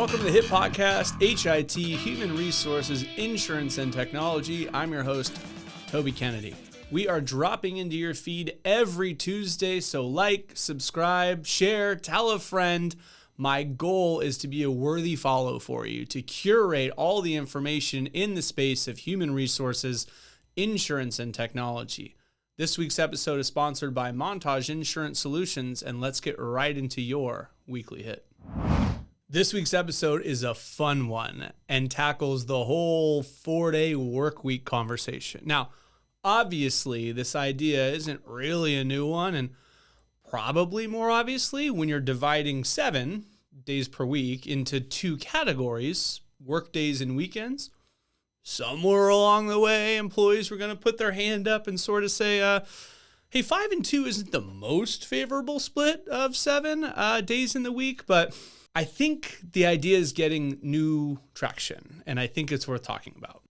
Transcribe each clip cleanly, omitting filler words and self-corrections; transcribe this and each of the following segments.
Welcome to the HIT podcast, H.I.T, Human Resources, Insurance, and Technology. I'm your host, Toby Kennedy. We are dropping into your feed every Tuesday, so like, subscribe, share, tell a friend. My goal is to be a worthy follow for you, to curate all the information in the space of human resources, insurance, and technology. This week's episode is sponsored by Montage Insurance Solutions, and let's get right into your weekly hit. This week's episode is a fun one and tackles the whole 4-day work week conversation. Now, obviously, this idea isn't really a new one, and probably more obviously when you're dividing 7 days per week into 2 categories, work days and weekends. Somewhere along the way, employees were going to put their hand up and sort of say, hey, 5 and 2 isn't the most favorable split of 7 days in the week, but I think the idea is getting new traction, and I think it's worth talking about.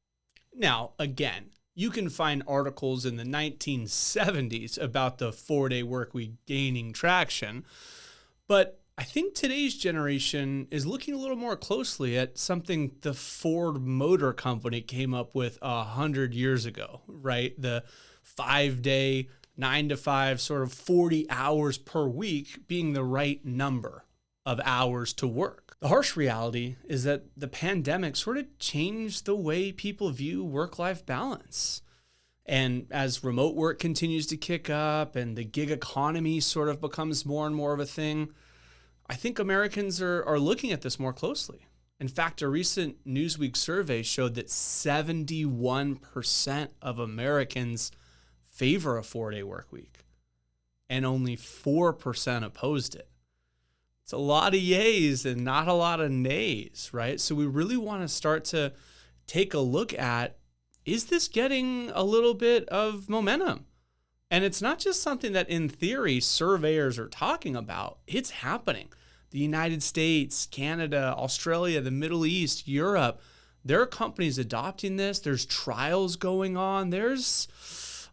Now, again, you can find articles in the 1970s about the 4-day work week gaining traction, but I think today's generation is looking a little more closely at something the Ford Motor Company came up with 100 years ago, right? The 5-day, 9-to-5, sort of 40 hours per week being the right number of hours to work. The harsh reality is that the pandemic sort of changed the way people view work-life balance. And as remote work continues to kick up and the gig economy sort of becomes more and more of a thing, I think Americans are looking at this more closely. In fact, a recent Newsweek survey showed that 71% of Americans favor a 4-day work week, and only 4% opposed it. It's a lot of yays and not a lot of nays, right? So we really want to start to take a look at, is this getting a little bit of momentum? And it's not just something that in theory surveyors are talking about, it's happening. The United States, Canada, Australia, the Middle East, Europe, there are companies adopting this. There's trials going on. There's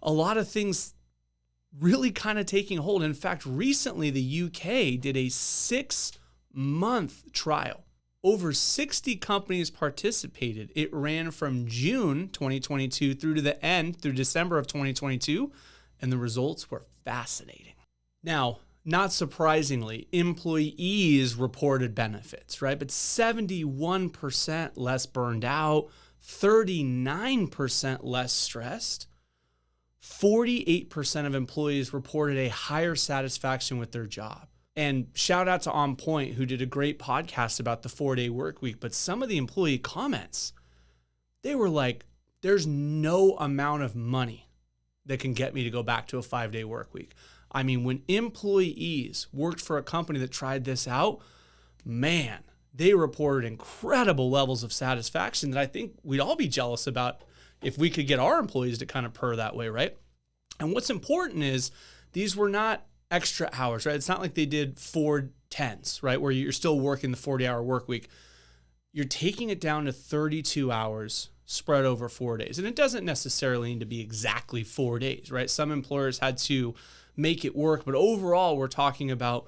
a lot of things really kind of taking hold. In fact, recently the UK did a 6-month trial. Over 60 companies participated. It ran from June 2022 through to the end, through December of 2022, and the results were fascinating. Now, not surprisingly, employees reported benefits, right? But 71% less burned out, 39% less stressed. 48% of employees reported a higher satisfaction with their job. And shout out to On Point, who did a great podcast about the 4-day work week. But some of the employee comments, they were like, there's no amount of money that can get me to go back to a 5-day work week. I mean, when employees worked for a company that tried this out, man, they reported incredible levels of satisfaction that I think we'd all be jealous about if we could get our employees to kind of purr that way, right? And what's important is these were not extra hours, right? It's not like they did 4/10s, right? Where you're still working the 40-hour work week. You're taking it down to 32 hours spread over 4 days. And it doesn't necessarily need to be exactly 4 days, right? Some employers had to make it work, but overall, we're talking about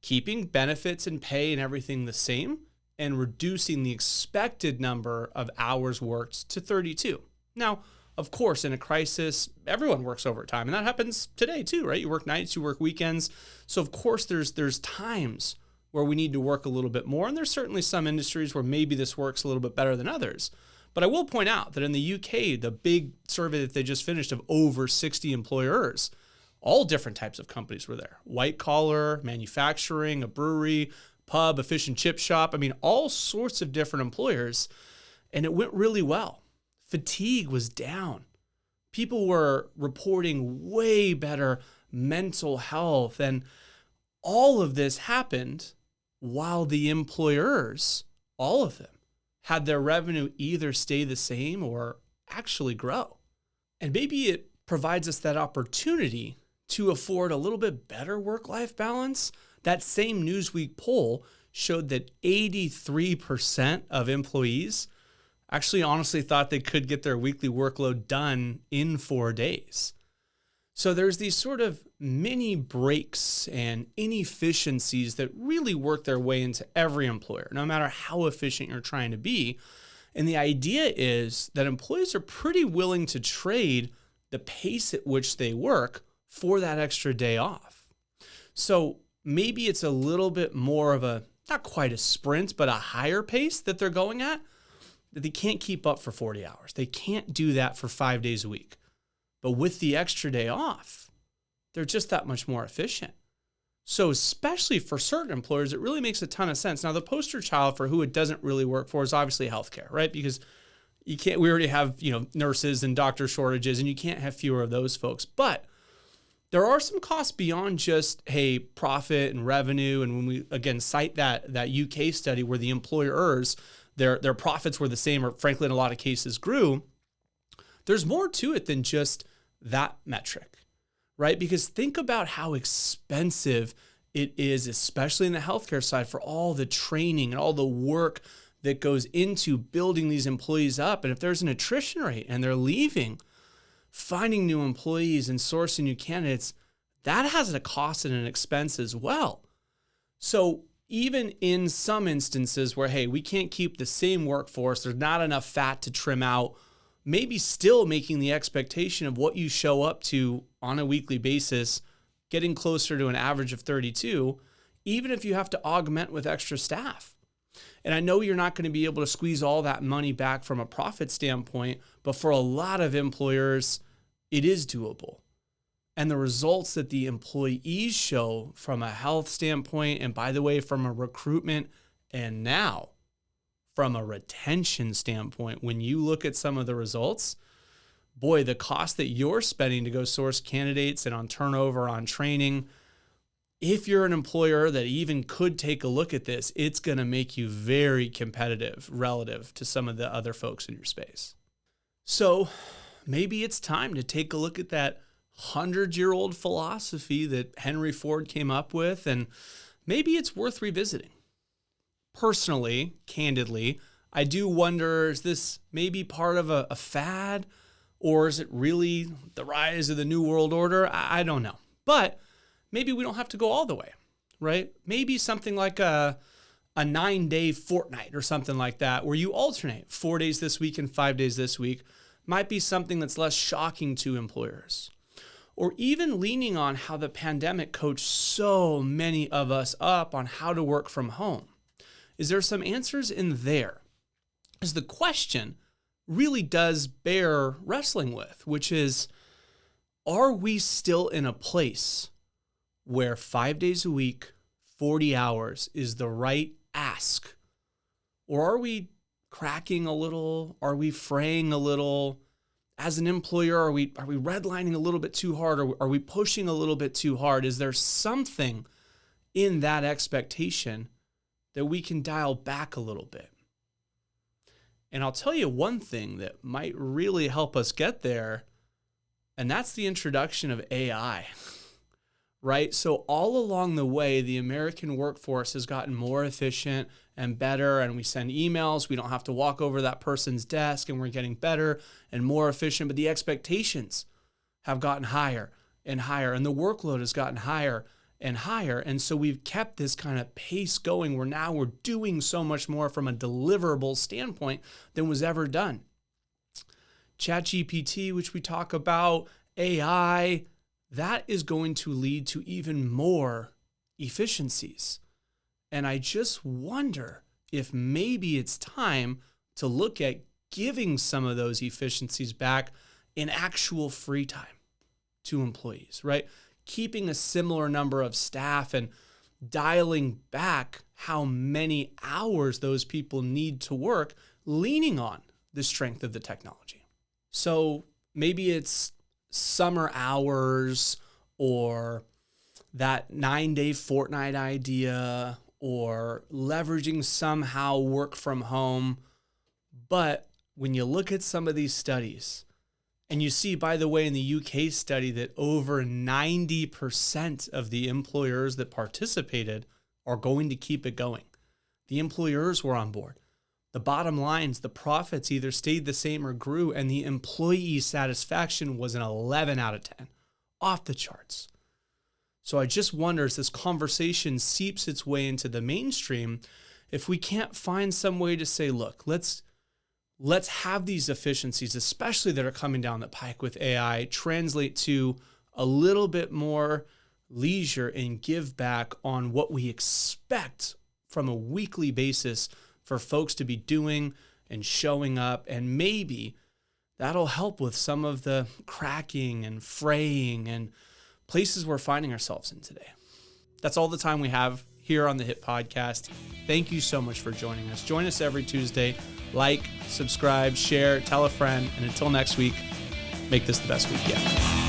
keeping benefits and pay and everything the same and reducing the expected number of hours worked to 32. Now, of course, in a crisis, everyone works overtime, and that happens today too, right? You work nights, you work weekends. So of course, there's times where we need to work a little bit more, and there's certainly some industries where maybe this works a little bit better than others. But I will point out that in the UK, the big survey that they just finished of over 60 employers, all different types of companies were there. White collar, manufacturing, a brewery, pub, a fish and chip shop. I mean, all sorts of different employers, and it went really well. Fatigue was down. People were reporting way better mental health. And all of this happened while the employers, all of them, had their revenue either stay the same or actually grow. And maybe it provides us that opportunity to afford a little bit better work-life balance. That same Newsweek poll showed that 83% of employees actually honestly thought they could get their weekly workload done in 4 days. So there's these sort of many breaks and inefficiencies that really work their way into every employer, no matter how efficient you're trying to be. And the idea is that employees are pretty willing to trade the pace at which they work for that extra day off. So maybe it's a little bit more of a, not quite a sprint, but a higher pace that they're going at, that they can't keep up for 40 hours. They can't do that for 5 days a week. But with the extra day off, they're just that much more efficient. So especially for certain employers, it really makes a ton of sense. Now, the poster child for who it doesn't really work for is obviously healthcare, right? Because we already have, nurses and doctor shortages, and you can't have fewer of those folks. But there are some costs beyond just, hey, profit and revenue. And when we, again, cite that UK study where the employers, their profits were the same, or frankly, in a lot of cases grew, there's more to it than just that metric, right? Because think about how expensive it is, especially in the healthcare side, for all the training and all the work that goes into building these employees up. And if there's an attrition rate and they're leaving, finding new employees and sourcing new candidates, that has a cost and an expense as well. So even in some instances where, hey, we can't keep the same workforce, there's not enough fat to trim out, maybe still making the expectation of what you show up to on a weekly basis, getting closer to an average of 32, even if you have to augment with extra staff. And I know you're not going to be able to squeeze all that money back from a profit standpoint, but for a lot of employers, it is doable. And the results that the employees show from a health standpoint, and by the way, from a recruitment and now from a retention standpoint, when you look at some of the results, boy, the cost that you're spending to go source candidates and on turnover, on training, if you're an employer that even could take a look at this, it's going to make you very competitive relative to some of the other folks in your space. So maybe it's time to take a look at that 100-year-old philosophy that Henry Ford came up with, and maybe it's worth revisiting. Personally, candidly, I do wonder, is this maybe part of a fad, or is it really the rise of the New World Order? I don't know. But maybe we don't have to go all the way, right? Maybe something like a 9-day fortnight or something like that, where you alternate 4 days this week and 5 days this week, might be something that's less shocking to employers. Or even leaning on how the pandemic coached so many of us up on how to work from home. Is there some answers in there? Because the question really does bear wrestling with, which is, are we still in a place where 5 days a week, 40 hours is the right ask? Or are we cracking a little? Are we fraying a little? As an employer, are we redlining a little bit too hard? Or are we pushing a little bit too hard? Is there something in that expectation that we can dial back a little bit? And I'll tell you one thing that might really help us get there, and that's the introduction of AI, right? So all along the way, the American workforce has gotten more efficient and better, and we send emails. We don't have to walk over that person's desk, and we're getting better and more efficient, but the expectations have gotten higher and higher, and the workload has gotten higher and higher. And so we've kept this kind of pace going where now we're doing so much more from a deliverable standpoint than was ever done. ChatGPT, which we talk about, AI, that is going to lead to even more efficiencies. And I just wonder if maybe it's time to look at giving some of those efficiencies back in actual free time to employees, right? Keeping a similar number of staff and dialing back how many hours those people need to work, leaning on the strength of the technology. So maybe it's summer hours, or that 9-day fortnight idea, or leveraging somehow work from home. But when you look at some of these studies, and you see, by the way, in the UK study that over 90% of the employers that participated are going to keep it going. The employers were on board. The bottom lines, the profits either stayed the same or grew, and the employee satisfaction was an 11 out of 10, off the charts. So I just wonder, as this conversation seeps its way into the mainstream, if we can't find some way to say, look, let's have these efficiencies, especially that are coming down the pike with AI, translate to a little bit more leisure and give back on what we expect from a weekly basis for folks to be doing and showing up. And maybe that'll help with some of the cracking and fraying and places we're finding ourselves in today. That's all the time we have here on the H.I.T podcast. Thank you so much for joining us. Join us every Tuesday. Like, subscribe, share, tell a friend. And until next week, make this the best week yet.